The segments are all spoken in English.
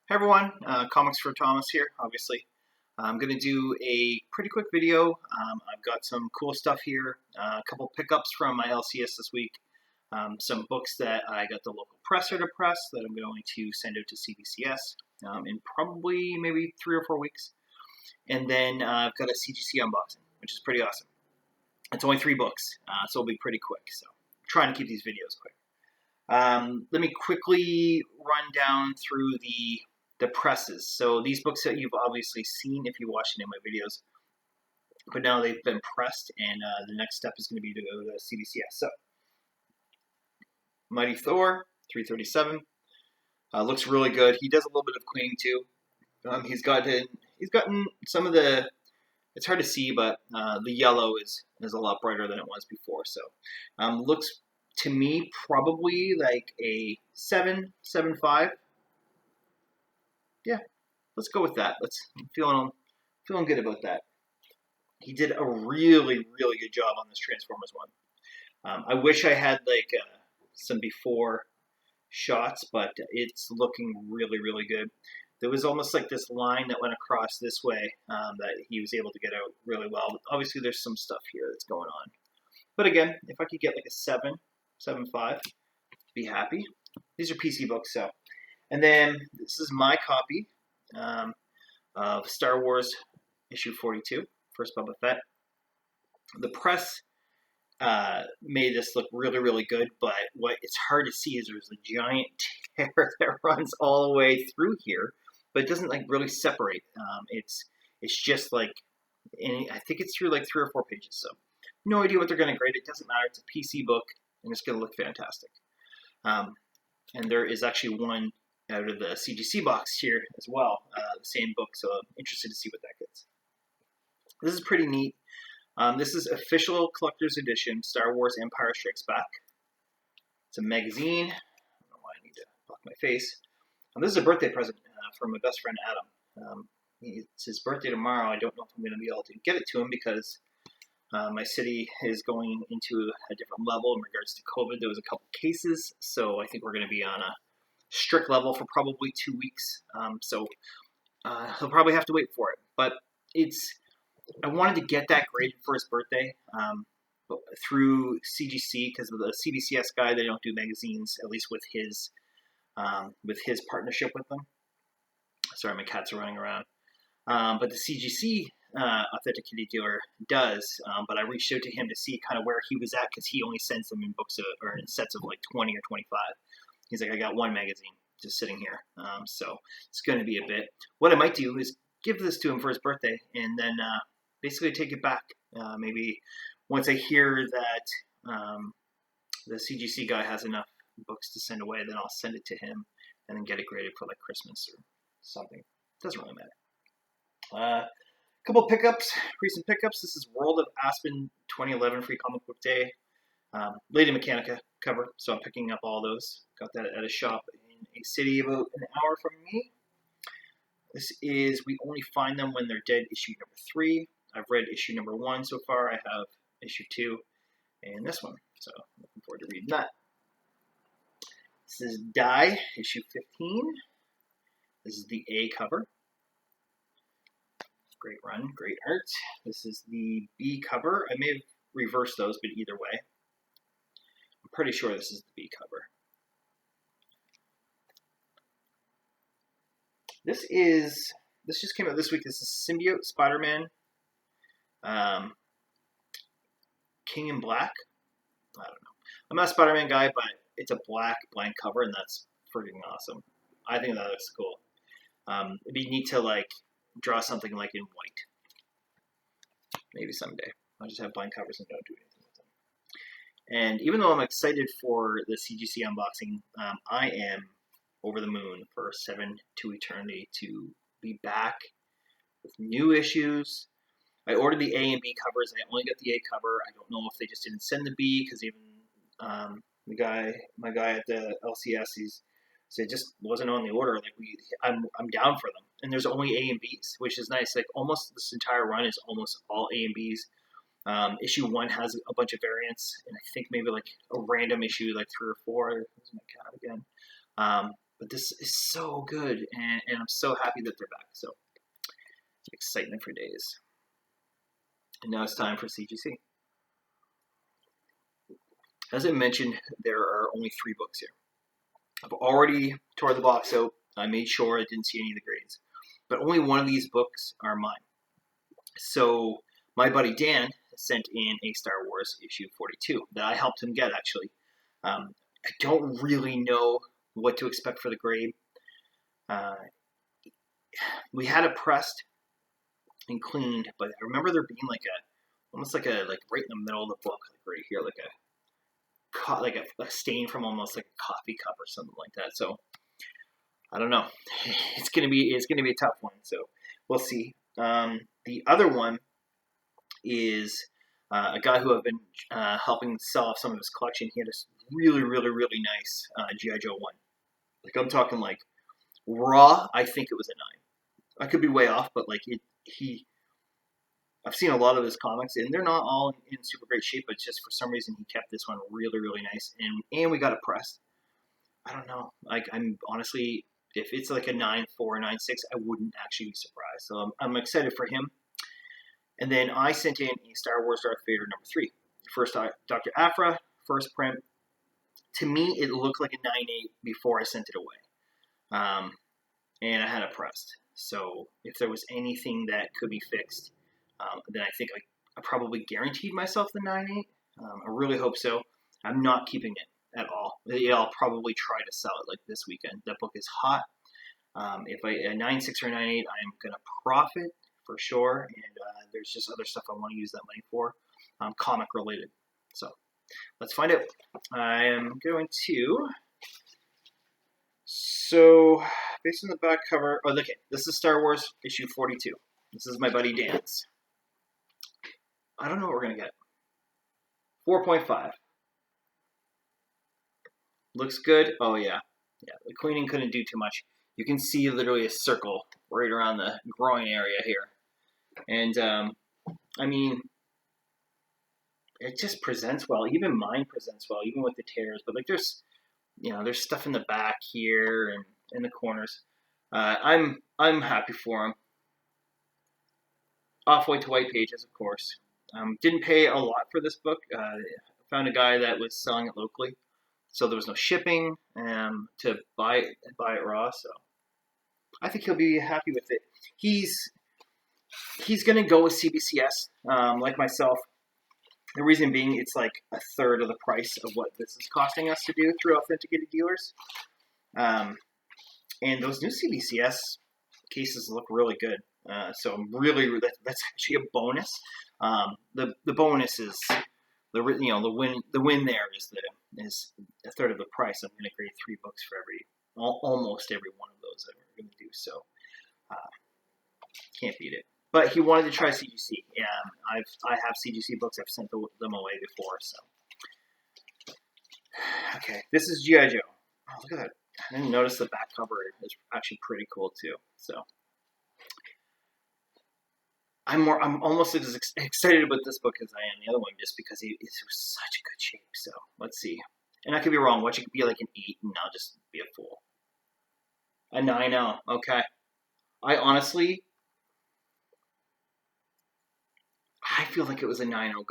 Hey everyone, Comics for Thomas here, obviously. I'm going to do a pretty quick video. I've got some cool stuff here, a couple pickups from my LCS this week, some books that I got the local presser to press that I'm going to send out to CBCS in probably maybe 3 or 4 weeks. And then I've got a CGC unboxing, which is pretty awesome. It's only 3 books, so it'll be pretty quick. So I'm trying to keep these videos quick. Let me quickly run down through the presses. So these books that you've obviously seen if you watched any of my videos, but now they've been pressed, and the next step is going to be to go to CBCS. So Mighty Thor 337 looks really good. He does a little bit of cleaning too. He's gotten some of the. It's hard to see, but the yellow is a lot brighter than it was before. So looks to me probably like a 7.5. Yeah, let's go with that. I'm feeling good about that. He did a really good job on this Transformers one. I wish I had like some before shots, but it's looking really good. There was almost like this line that went across this way that he was able to get out really well. Obviously, there's some stuff here that's going on. But again, if I could get like a 7.5, be happy. These are PC books, so. And then this is my copy of Star Wars issue 42, First Boba Fett. The press made this look really good, but what it's hard to see is there's a giant tear that runs all the way through here, but it doesn't like really separate. It's just like, I think it's through like 3 or 4 pages, so no idea what they're going to grade. It doesn't matter. It's a PC book, and it's going to look fantastic. And there is actually one out of the CGC box here as well, the same book, so I'm interested to see what that gets. This is pretty neat. This is official collector's edition, Star Wars Empire Strikes Back. It's a magazine. I don't know why I need to block my face. This is a birthday present from my best friend Adam. It's his birthday tomorrow. I don't know if I'm going to be able to get it to him because my city is going into a different level in regards to COVID. There was a couple cases, so I think we're going to be on a strict level for probably 2 weeks. So he'll probably have to wait for it. But I wanted to get that graded for his birthday through CGC because of the CBCS guy. They don't do magazines, at least with his partnership with them. Sorry, my cats are running around. But the CGC authenticated dealer does. But I reached out to him to see kind of where he was at because he only sends them in books or in sets of like 20 or 25. He's like, I got one magazine just sitting here. So it's going to be a bit. What I might do is give this to him for his birthday and then basically take it back. Maybe once I hear that the CGC guy has enough books to send away, then I'll send it to him and then get it graded for like Christmas or something. Doesn't really matter. Couple pickups, recent pickups. This is World of Aspen 2011 Free Comic Book Day. Lady Mechanica cover, so I'm picking up all those. Got that at a shop in a city about an hour from me. This is We Only Find Them When They're Dead, issue number 3. I've read issue number 1 so far. I have issue 2 and this one, so I'm looking forward to reading that. This is Die, issue 15. This is the A cover. Great run, great art. This is the B cover. I may have reversed those, but either way. I'm pretty sure this is the B cover. This just came out this week. This is Symbiote Spider-Man, King in Black. I don't know. I'm not a Spider-Man guy, but it's a black blank cover, and that's freaking awesome. I think that looks cool. It'd be neat to like draw something like in white. Maybe someday. I'll just have blank covers and don't do anything with them. And even though I'm excited for the CGC unboxing, I am over the moon for 7 to Eternity to be back with new issues. I ordered the A and B covers, and I only got the A cover. I don't know if they just didn't send the B, because even my guy at the LCS, it just wasn't on the order. Like I'm down for them, and there's only A and Bs, which is nice. Like almost this entire run is almost all A and Bs. Issue 1 has a bunch of variants, and I think maybe like a random issue like 3 or 4. There's my cat again. But this is so good, and I'm so happy that they're back. So excitement for days. And now it's time for CGC. As I mentioned, there are only 3 books here. I've already tore the box out. I made sure I didn't see any of the grades. But only one of these books are mine. So my buddy Dan sent in a Star Wars issue 42 that I helped him get, actually. I don't really know what to expect for the grade. We had it pressed and cleaned, but I remember there being almost like right in the middle of the book, like right here, like a stain from almost like a coffee cup or something like that. So I don't know. It's gonna be a tough one. So we'll see. The other one is a guy who I've been helping sell off some of his collection. He had a really, really, really nice G.I. Joe one. Like I'm talking like raw. I think it was a 9. I could be way off, but like I've seen a lot of his comics, and they're not all in super great shape, but just for some reason he kept this one really, really nice, and we got it pressed. I don't know. Like I'm honestly, if it's like a 9.4 or 9.6, I wouldn't actually be surprised. So I'm excited for him. And then I sent in a Star Wars Darth Vader number 3. First Dr. Aphra, first print. To me, it looked like a 9.8 before I sent it away. And I had it pressed. So if there was anything that could be fixed, then I think I probably guaranteed myself the 9.8. I really hope so. I'm not keeping it at all. I'll probably try to sell it like this weekend. That book is hot. If a 9.6 or 9.8, I'm going to profit for sure. And there's just other stuff I want to use that money for, comic related. So let's find out. I am going to... So, based on the back cover... Oh, okay. This is Star Wars issue 42. This is my buddy Dan's. I don't know what we're going to get. 4.5. Looks good. Oh, yeah. Yeah, the cleaning couldn't do too much. You can see literally a circle right around the groin area here. And, I mean, it just presents well. Even mine presents well, even with the tears. But, like, there's stuff in the back here and in the corners. I'm happy for him. Off-white to white pages, of course. Didn't pay a lot for this book. Found a guy that was selling it locally, so there was no shipping to buy it raw. So I think he'll be happy with it. He's gonna go with CBCS, like myself. The reason being, it's like a third of the price of what this is costing us to do through authenticated dealers. And those new CBCS cases look really good. So I'm that's actually a bonus. The bonus is the win there is a third of the price. I'm going to grade 3 books for almost every one of those that we're going to do. So can't beat it. But he wanted to try CGC. I have CGC books. I've sent them away before. So okay, this is G.I. Joe. Oh, look at that. I didn't notice the back cover is actually pretty cool too. So I'm almost as excited about this book as I am the other one, just because it's such a good shape. So let's see. And I could be wrong. Watch it could be like an 8, and I'll just be a fool. A 9.0. Okay. I feel like it was a 9.0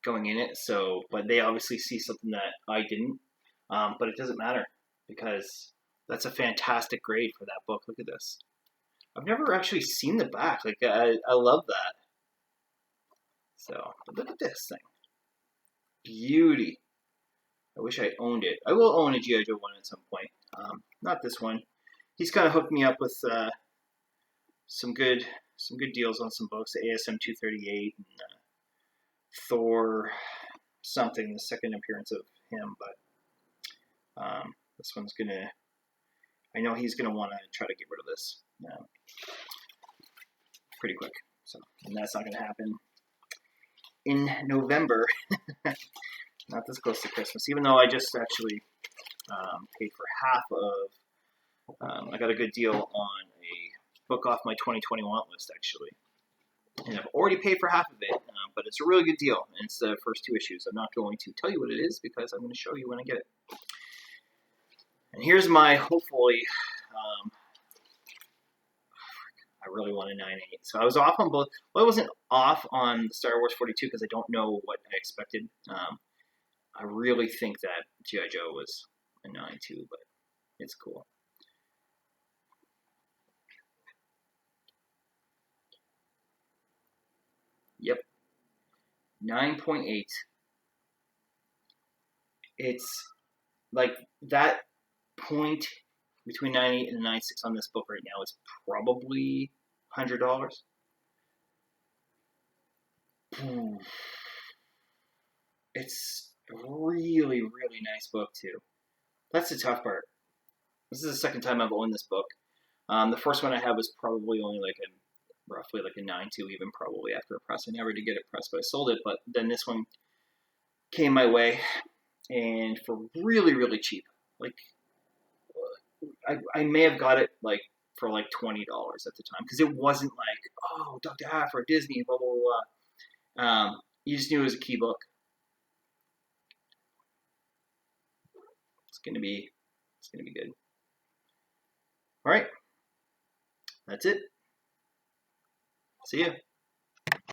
going in it. So, but they obviously see something that I didn't. But it doesn't matter, because that's a fantastic grade for that book. Look at this. I've never actually seen the back. Like I love that. So look at this thing. Beauty. I wish I owned it. I will own a G.I. Joe one at some point. Not this one. He's kind of hooked me up with some good deals on some books. ASM 238 and Thor something. The second appearance of him, but this one's gonna. I know he's gonna want to try to get rid of this pretty quick. So, and that's not gonna happen in November. Not this close to Christmas, even though I just actually paid for half of. I got a good deal on a book off my 2021 list, actually. And I've already paid for half of it, but it's a really good deal. And it's the first 2 issues. I'm not going to tell you what it is, because I'm going to show you when I get it. And here's my hopefully. I really want a 9.8. So I was off on both. Well, I wasn't off on Star Wars 42 because I don't know what I expected. I really think that G.I. Joe was a 9 too, but it's cool. Yep, 9.8. It's like that point between 9.8 and 9.6 on this book right now is probably $100. It's a really, really nice book too. That's the tough part. This is the second time I've owned this book. The first one I had was probably only like a roughly like a 9.2 even probably after a press. I never did get it pressed, but I sold it. But then this one came my way and for really, really cheap. Like I may have got it like for like $20 at the time because it wasn't like, oh, Dr. Half or Disney, blah blah blah. You just knew it was a key book. It's gonna be good. All right, that's it. See ya.